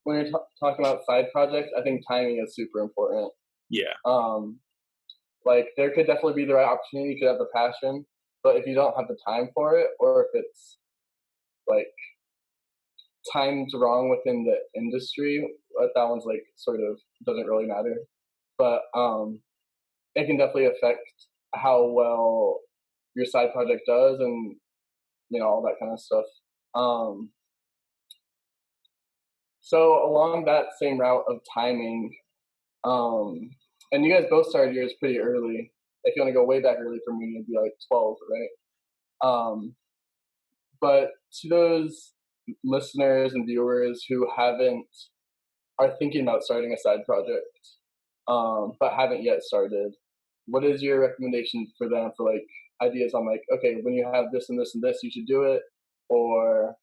When you're talking about side projects, I think timing is super important. Yeah. Like there could definitely be the right opportunity, you could have the passion, but if you don't have the time for it, or if it's like timed wrong within the industry, that one's like sort of doesn't really matter. But it can definitely affect how well your side project does, and all that kind of stuff. Um, so along that same route of timing, um, and you guys both started yours pretty early. If you want to go way back early for me, it'd be like 12, right? But to those listeners and viewers who haven't are thinking about starting a side project, but haven't yet started, what is your recommendation for them for like ideas on like, okay, when you have this and this and this, you should do it, or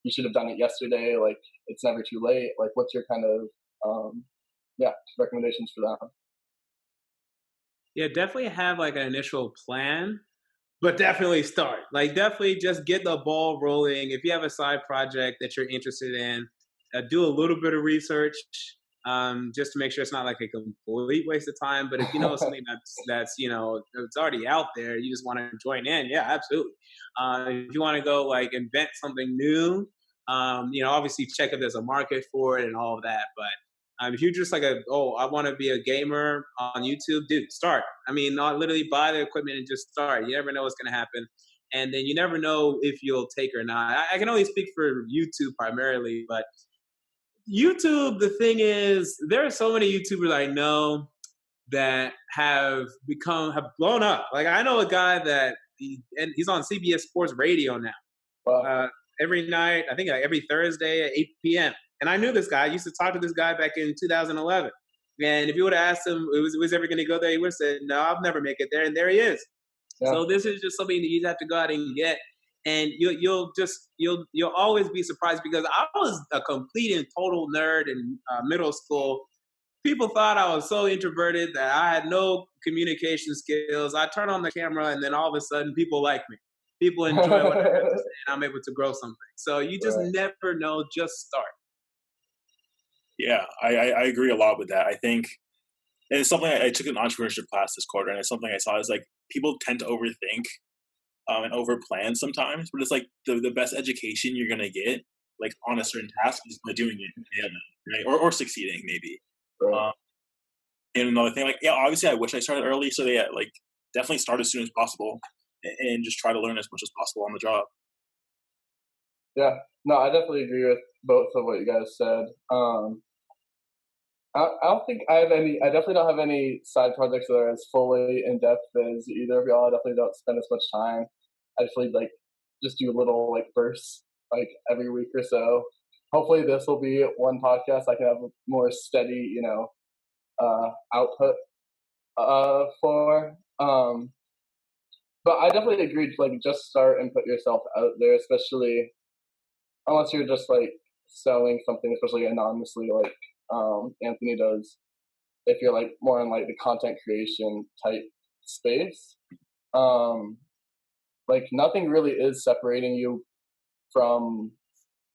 you should have done it yesterday. Like it's never too late. Like what's your kind of recommendations for that? Yeah, definitely have like an initial plan, but definitely start. Like definitely just get the ball rolling. If you have a side project that you're interested in, do a little bit of research, just to make sure it's not like a complete waste of time. But if you know something that's it's already out there, you just want to join in. Yeah, absolutely. If you want to go like invent something new, obviously check if there's a market for it and all of that. But if you're just like I want to be a gamer on YouTube, dude, start. I mean, not literally buy the equipment and just start. You never know what's going to happen. And then you never know if you'll take or not. I can only speak for YouTube primarily, but YouTube, the thing is, there are so many YouTubers I know that have blown up. Like I know a guy that he's on CBS Sports Radio now. Wow. Every night, I think like every Thursday at 8 p.m. And I knew this guy. I used to talk to this guy back in 2011. And if you would have asked him, was ever going to go there, he would have said, "No, I'll never make it there." And there he is. Yeah. So this is just something that you have to go out and get. And you'll always be surprised, because I was a complete and total nerd in middle school. People thought I was so introverted that I had no communication skills. I turn on the camera and then all of a sudden people like me. People enjoy what I have to say, and I'm able to grow something. So you just never know. Just start. Yeah, I agree a lot with that. I think, and it's something I took an entrepreneurship class this quarter, and it's something I saw is like people tend to overthink and overplan sometimes, but it's like the best education you're gonna get like on a certain task is by doing it, right? Or succeeding maybe. Right. And another thing, like obviously I wish I started early, so like definitely start as soon as possible and just try to learn as much as possible on the job. Yeah, no, I definitely agree with both of what you guys said. I don't think I have any. I definitely don't have any side projects that are as fully in depth as either of y'all. I definitely don't spend as much time. I definitely like just do little like bursts like every week or so. Hopefully, this will be one podcast I can have a more steady, output for. But I definitely agree to like just start and put yourself out there, especially unless you're just like selling something, especially anonymously, like Anthony does. If you're like more in like the content creation type space, like nothing really is separating you from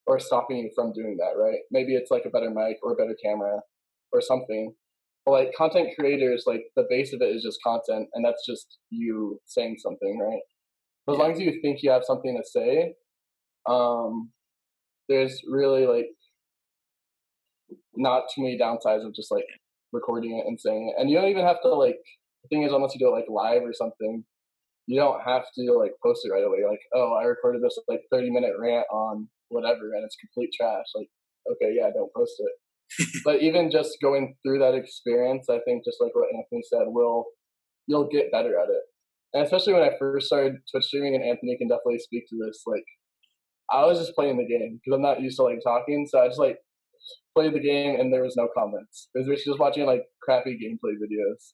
or stopping you from doing that, right? Maybe it's like a better mic or a better camera or something. But like content creators, like the base of it is just content, and that's just you saying something, right? But as long as you think you have something to say, there's really like not too many downsides of just like recording it and saying it. And you don't even have to like, the thing is, unless you do it like live or something, you don't have to like post it right away. Like, oh, I recorded this like 30-minute rant on whatever and it's complete trash. Like, okay, yeah, don't post it. But even just going through that experience, I think just like what Anthony said, you'll get better at it. And especially when I first started Twitch streaming, and Anthony can definitely speak to this, like I was just playing the game because I'm not used to like talking. So I just like played the game and there was no comments. It was basically just watching like crappy gameplay videos.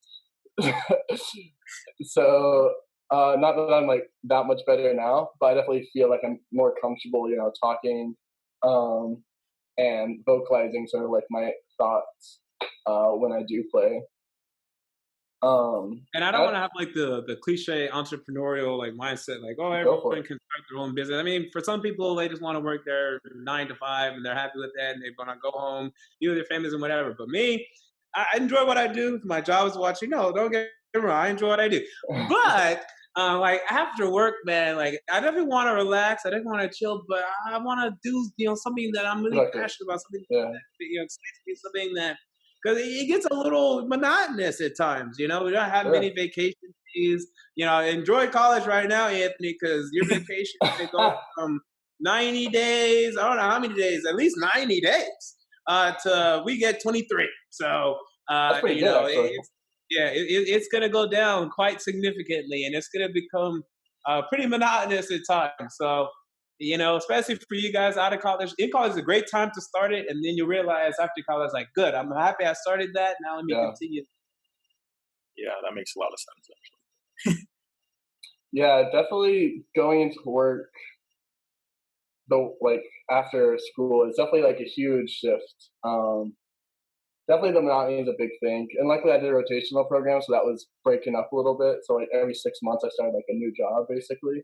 So not that I'm like that much better now, but I definitely feel like I'm more comfortable, talking and vocalizing sort of like my thoughts when I do play. And I don't want to have like the cliche entrepreneurial like mindset, like, oh, go everyone for can it. start their own business. I mean, for some people, they just want to work their 9 to 5 and they're happy with that, and they want to go home, be with their families and whatever. But me, I enjoy what I do. My job is watching. No, don't get me wrong, I enjoy what I do. But like after work, man, like I definitely want to relax. I definitely want to chill, but I want to do something that I'm really Productive. passionate about, something Yeah. that excites me, something that because it gets a little monotonous at times. We don't have many vacation days. Enjoy college right now, Anthony, because your vacation can go from 90 days. I don't know how many days, at least 90 days, to we get 23. So, That's pretty good, actually. it's going to go down quite significantly, and it's going to become pretty monotonous at times. So, especially for you guys out of college. In college is a great time to start it, and then you realize after college, like, good, I'm happy I started that. Now let me continue. Yeah, that makes a lot of sense, actually. Yeah, definitely going into work, after school, is definitely like a huge shift. Definitely the monotony is a big thing. And luckily I did a rotational program, so that was breaking up a little bit. So like every 6 months I started like a new job basically.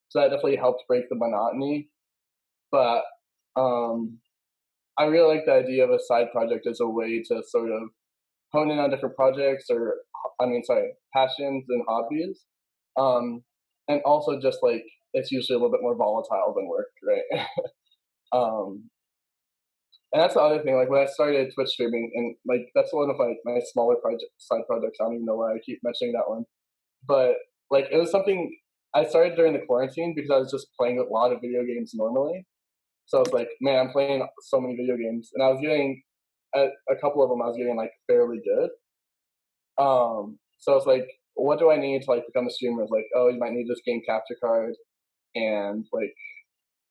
So that definitely helped break the monotony. But I really like the idea of a side project as a way to sort of hone in on different projects passions and hobbies. And also just like it's usually a little bit more volatile than work, right? um, and that's the other thing. Like when I started Twitch streaming, and like that's one of my smaller side projects. I don't even know why I keep mentioning that one, but like it was something I started during the quarantine because I was just playing a lot of video games normally. So I was like, man, I'm playing so many video games, and I was getting a couple of them. I was getting like fairly good. So I was like, what do I need to like become a streamer? I was like, oh, you might need this game capture card and like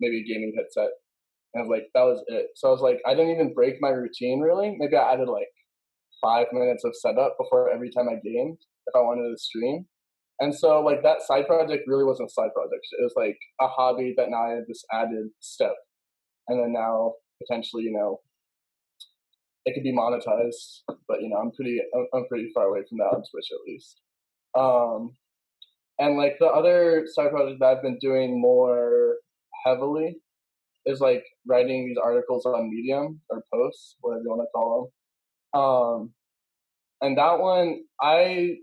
maybe a gaming headset. And I was like, that was it. So I was like, I didn't even break my routine really. Maybe I added like 5 minutes of setup before every time I gamed if I wanted to stream. And so like that side project really wasn't a side project. It was like a hobby that now I had this added step. And then now potentially, it could be monetized, but I'm pretty far away from that on Twitch at least. And like the other side project that I've been doing more heavily is like writing these articles on Medium or posts, whatever you want to call them. And that one, I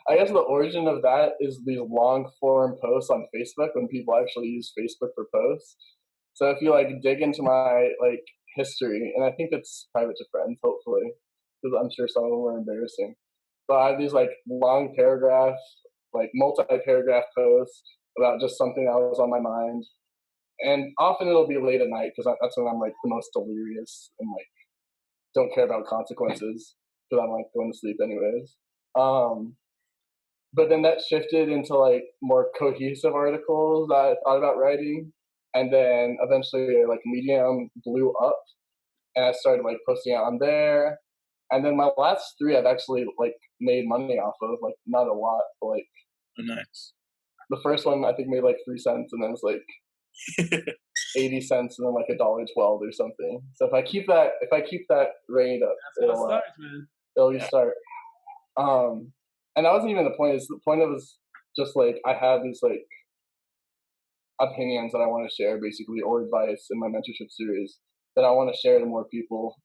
guess the origin of that is these long form posts on Facebook when people actually use Facebook for posts. So if you like dig into my like history, and I think it's private to friends, hopefully, because I'm sure some of them were embarrassing. But I have these like long paragraph, like multi-paragraph posts about just something that was on my mind, and often it'll be late at night because that's when I'm like the most delirious and like don't care about consequences because I'm like going to sleep anyways. Um, but then that shifted into like more cohesive articles that I thought about writing, and then eventually like Medium blew up, and I started like posting out on there. And then my last three I've actually like made money off of, like not a lot, but like nice. The first one I think made like 3 cents, and then it's like 80 cents, and then like $1.12 or something. So if I keep that rate up, it'll restart. And that wasn't even the point. The point of was just like I have these like opinions that I want to share, basically, or advice in my mentorship series that I want to share to more people.